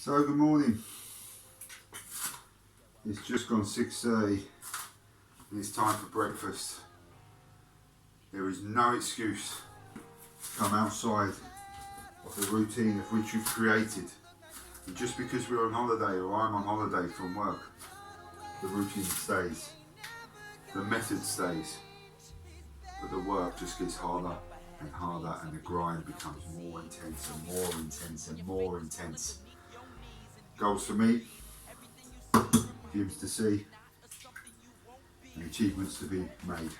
So good morning. It's just gone 6:30 and it's time for breakfast. There is no excuse to come outside of the routine of which you've created. And just because we're on holiday or I'm on holiday from work, the routine stays. The method stays. But the work just gets harder and harder and the grind becomes more intense and more intense and more intense. Goals to meet, dreams to see, and achievements to be made.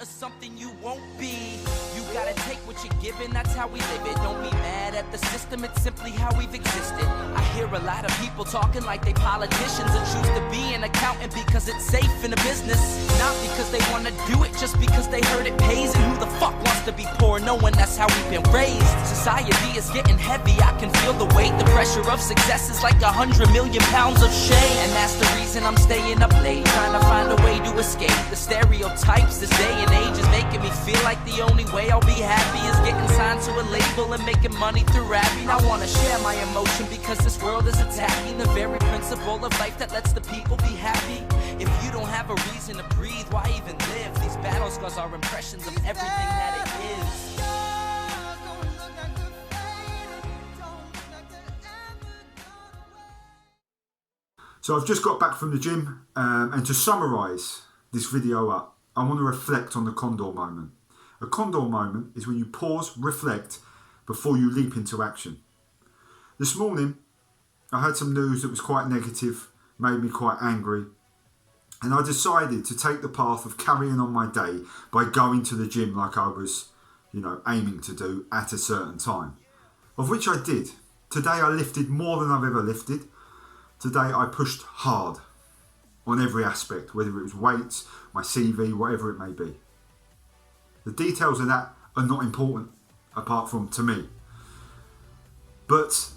Something you won't be. You gotta take what you're given, that's how we live it. Don't be mad at the system, it's simply how we've existed. I hear a lot of people talking like they politicians and choose to be an accountant because it's safe in a business. Not because they wanna do it, just because they heard it pays. And who the fuck wants to be poor knowing that's how we've been raised? Society is getting heavy, I can feel the weight. The pressure of success is like 100 million pounds of shame. And that's the reason I'm staying up late, trying to find a way to escape the stereotypes this day and age is making me feel like the only way I'll be happy is getting signed to a label and making money through rapping. I wanna share my emotion because this world is attacking the very principle of life that lets the people be happy. If you don't have a reason to breathe, why even live? These battle scars are impressions of everything that it is. So I've just got back from the gym and to summarise this video up, I want to reflect on the Condor moment. A Condor moment is when you pause, reflect before you leap into action. This morning I heard some news that was quite negative, made me quite angry, and I decided to take the path of carrying on my day by going to the gym like I was, aiming to do at a certain time, of which I did. Today I lifted more than I've ever lifted. Today I pushed hard on every aspect, whether it was weights, my CV, whatever it may be. The details of that are not important, apart from to me. But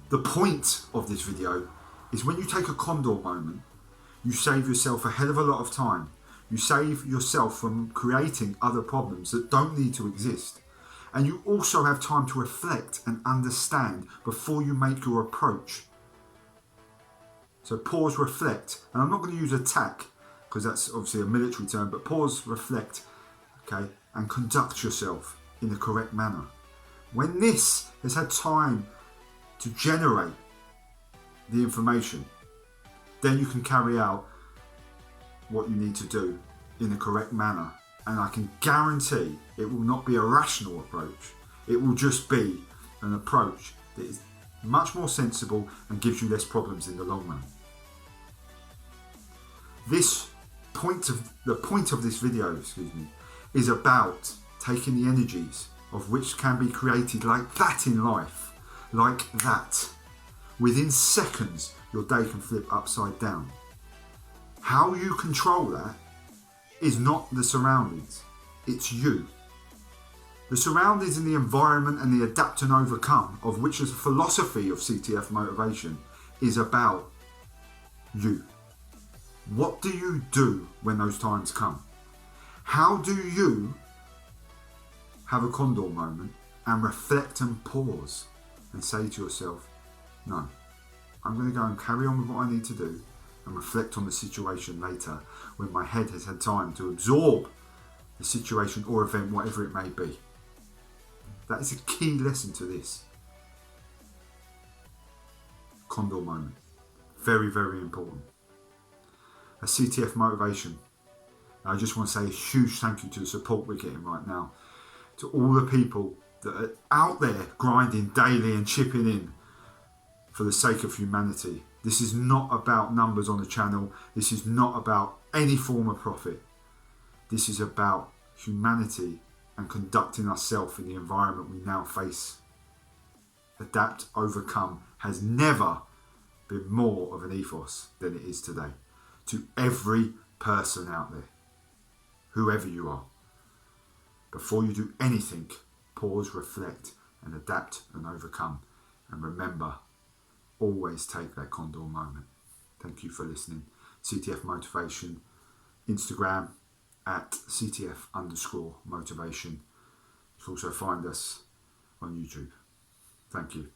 the point of this video is when you take a Condor moment, you save yourself a hell of a lot of time. You save yourself from creating other problems that don't need to exist. And you also have time to reflect and understand before you make your approach. So pause, reflect, and I'm not going to use attack because that's obviously a military term, but pause, reflect, okay, and conduct yourself in the correct manner. When this has had time to generate the information, then you can carry out what you need to do in the correct manner. And I can guarantee it will not be a rational approach. It will just be an approach that is much more sensible and gives you less problems in the long run. The point of this video, is about taking the energies of which can be created like that in life, like that. Within seconds, your day can flip upside down. How you control that is not the surroundings, it's you. The surroundings and the environment and the adapt and overcome, of which is a philosophy of CTF motivation, is about you. What do you do when those times come? How do you have a Condor moment and reflect and pause and say to yourself, no, I'm going to go and carry on with what I need to do and reflect on the situation later when my head has had time to absorb the situation or event, whatever it may be. That is a key lesson to this. Condor moment. Very, very important. A CTF motivation. I just want to say a huge thank you to the support we're getting right now. To all the people that are out there grinding daily and chipping in for the sake of humanity. This is not about numbers on the channel. This is not about any form of profit. This is about humanity and conducting ourselves in the environment we now face. Adapt, overcome has never been more of an ethos than it is today. To every person out there whoever you are. Before you do anything, pause, reflect, and adapt and overcome. And remember, always take that Condor moment. Thank you for listening. CTF Motivation, Instagram at CTF_motivation. You can also find us on YouTube. Thank you.